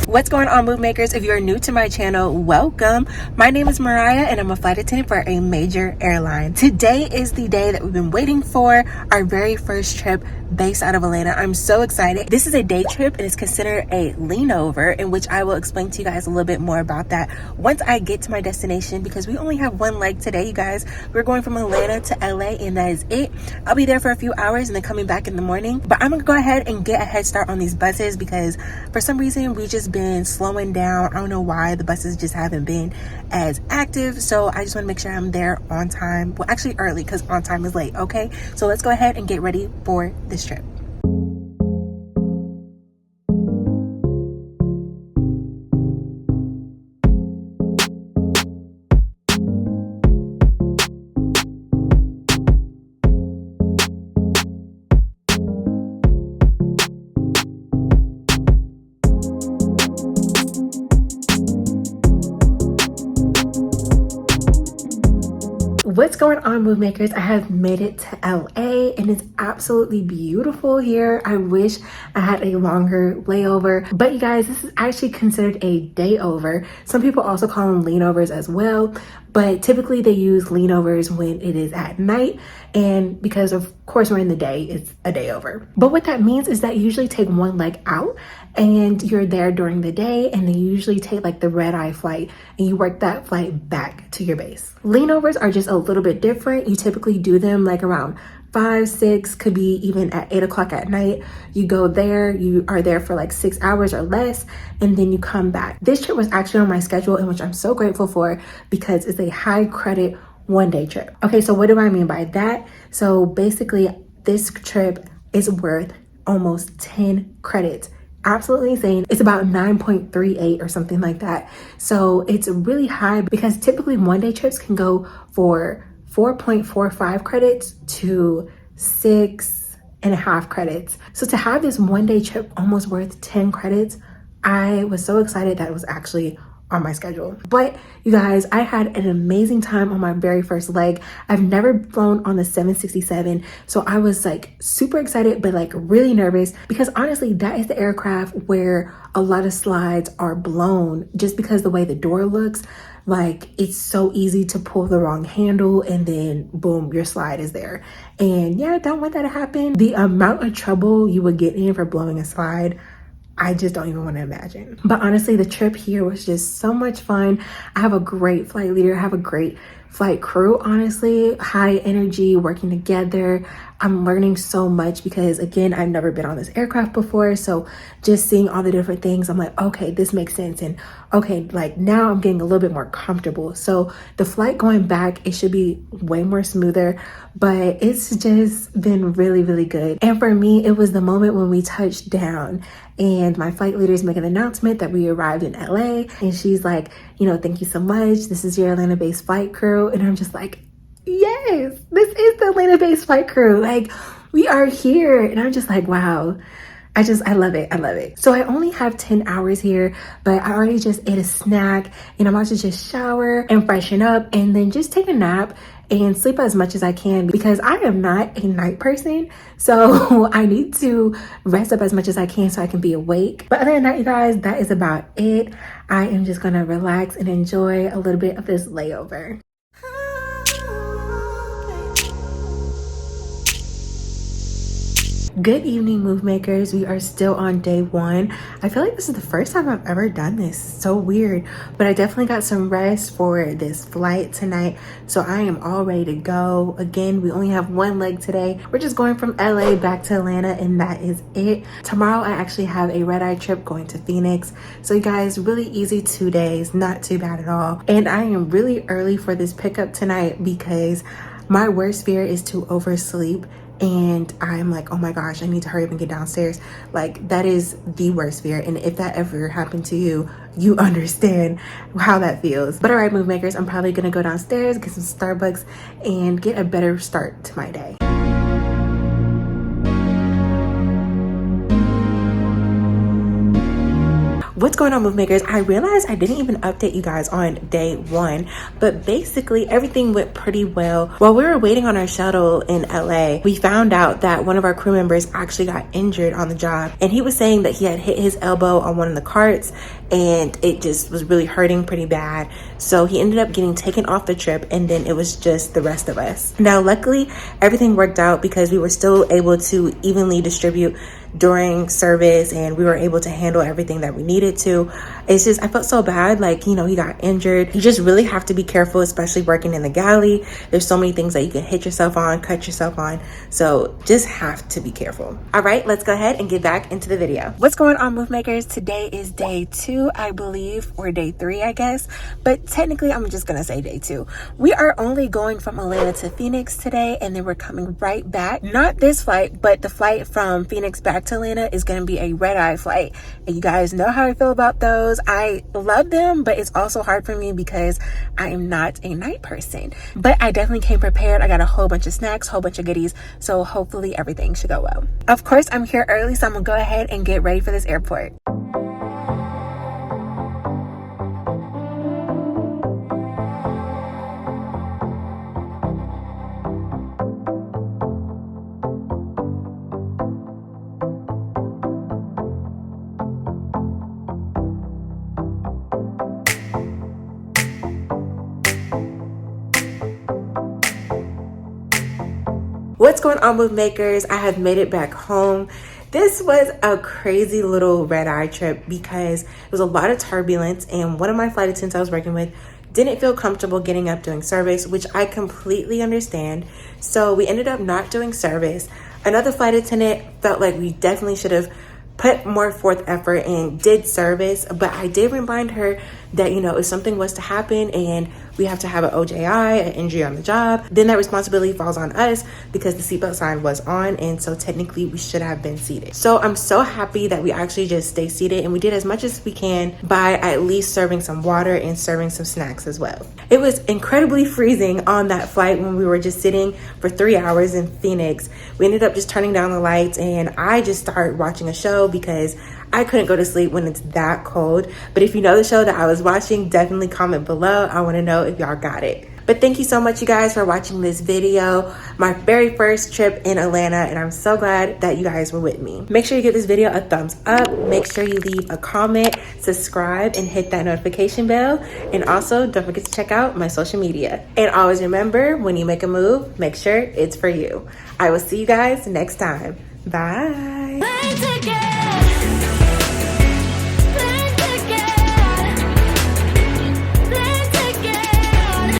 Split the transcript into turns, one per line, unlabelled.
What's going on, move makers? If you're new to my channel, welcome. My name is Moriah and I'm a flight attendant for a major airline. Today is the day that we've been waiting for, our very first trip based out of Atlanta. I'm so excited. This is a day trip and it's considered a lean over, in which I will explain to you guys a little bit more about that once I get to my destination, because we only have one leg today, you guys. We're going from Atlanta to LA and that is it. I'll be there for a few hours and then coming back in the morning, but I'm gonna go ahead and get a head start on these buses because for some reason we just been slowing down. I don't know why. The buses just haven't been as active, so I just want to make sure I'm there on time. Well, actually early, because on time is late. Okay, so let's go ahead and get ready for this trip. What's going on, move makers? I have made it to LA and it's absolutely beautiful here. I wish I had a longer layover, but you guys, this is actually considered a day over. Some people also call them leanovers as well, but typically they use leanovers when it is at night, and because of course we're in the day, it's a day over. But what that means is that you usually take one leg out and you're there during the day, and then you usually take like the red eye flight and you work that flight back to your base. Leanovers are just a little bit different. You typically do them like around 5, 6, could be even at 8 o'clock at night. You go there, you are there for like 6 hours or less, and then you come back. This trip was actually on my schedule, in which I'm so grateful for because it's a high credit one-day trip. Okay, so what do I mean by that? So basically this trip is worth almost 10 credits. Absolutely insane. It's about 9.38 or something like that. So it's really high because typically one-day trips can go for 4.45 credits to 6.5 credits. So to have this one-day trip almost worth 10 credits, I was so excited that it was actually on my schedule. But you guys, I had an amazing time on my very first leg. I've never flown on the 767, so I was like super excited but like really nervous, because honestly that is the aircraft where a lot of slides are blown just because the way the door looks. Like, it's so easy to pull the wrong handle and then boom, your slide is there. And yeah, I don't want that to happen. The amount of trouble you would get in for blowing a slide, I just don't even want to imagine. But honestly, the trip here was just so much fun. I have a great flight leader. I have a great flight crew, honestly. High energy, working together. I'm learning so much because, again, I've never been on this aircraft before. So just seeing all the different things, I'm like, okay, this makes sense. And okay, like now I'm getting a little bit more comfortable. So the flight going back, it should be way more smoother, but it's just been really, really good. And for me, it was the moment when we touched down and my flight leaders make an announcement that we arrived in LA, and she's like, you know, thank you so much. This is your Atlanta-based flight crew. And I'm just like, yes, this is the Atlanta-based flight crew. Like, we are here. And I'm just like, wow. I love it. I love it. So I only have 10 hours here, but I already just ate a snack and I'm about to just shower and freshen up and then just take a nap and sleep as much as I can, because I am not a night person. So I need to rest up as much as I can so I can be awake. But other than that, you guys, that is about it. I am just gonna relax and enjoy a little bit of this layover. Good evening, move makers. We are still on day one. I feel like this is the first time I've ever done this. So weird, but I definitely got some rest for this flight tonight, so I am all ready to go. Again, we only have one leg today. We're just going from LA back to Atlanta, and that is it. Tomorrow I actually have a red-eye trip going to Phoenix. So you guys, really easy 2 days, not too bad at all. And I am really early for this pickup tonight because my worst fear is to oversleep, and I'm like, oh my gosh, I need to hurry up and get downstairs. Like, that is the worst fear, and if that ever happened to you, you understand how that feels. But all right, move makers, I'm probably gonna go downstairs, get some Starbucks, and get a better start to my day. What's going on, move makers? I realized I didn't even update you guys on day one, but basically everything went pretty well. While we were waiting on our shuttle in LA, we found out that one of our crew members actually got injured on the job, and he was saying that he had hit his elbow on one of the carts and it just was really hurting pretty bad. So he ended up getting taken off the trip, and then it was just the rest of us. Now, luckily, everything worked out because we were still able to evenly distribute during service, and we were able to handle everything that we needed to. It's just, I felt so bad, like, you know, he got injured. You just really have to be careful, especially working in the galley. There's so many things that you can hit yourself on, cut yourself on, so just have to be careful. All right, let's go ahead and get back into the video. What's going on, move makers? Today is day 2, I believe, or day 3, I guess, but technically I'm just gonna say day 2. We are only going from Atlanta to Phoenix today, and then we're coming right back. Not this flight, but the flight from Phoenix back to Atlanta is going to be a red-eye flight, and you guys know how I feel about those. I love them, but it's also hard for me because I am not a night person, but I definitely came prepared. I got a whole bunch of snacks, whole bunch of goodies, so hopefully everything should go well. Of course, I'm here early, so I'm gonna go ahead and get ready for this airport. What's going on, move makers? I have made it back home. This was a crazy little red-eye trip because it was a lot of turbulence, and one of my flight attendants I was working with didn't feel comfortable getting up doing service, which I completely understand. So we ended up not doing service. Another flight attendant felt like we definitely should have put more forth effort and did service, but I did remind her that, you know, if something was to happen and we have to have an OJI, an injury on the job, then that responsibility falls on us because the seatbelt sign was on, and so technically we should have been seated. So I'm so happy that we actually just stay seated, and we did as much as we can by at least serving some water and serving some snacks as well. It was incredibly freezing on that flight when we were just sitting for 3 hours in Phoenix. We ended up just turning down the lights, and I just started watching a show because I couldn't go to sleep when it's that cold. But if you know the show that I was watching, definitely comment below. I want to know if y'all got it. But thank you so much, you guys, for watching this video. My very first trip in Atlanta, and I'm so glad that you guys were with me. Make sure you give this video a thumbs up. Make sure you leave a comment, subscribe, and hit that notification bell. And also, don't forget to check out my social media. And always remember, when you make a move, make sure it's for you. I will see you guys next time. Bye.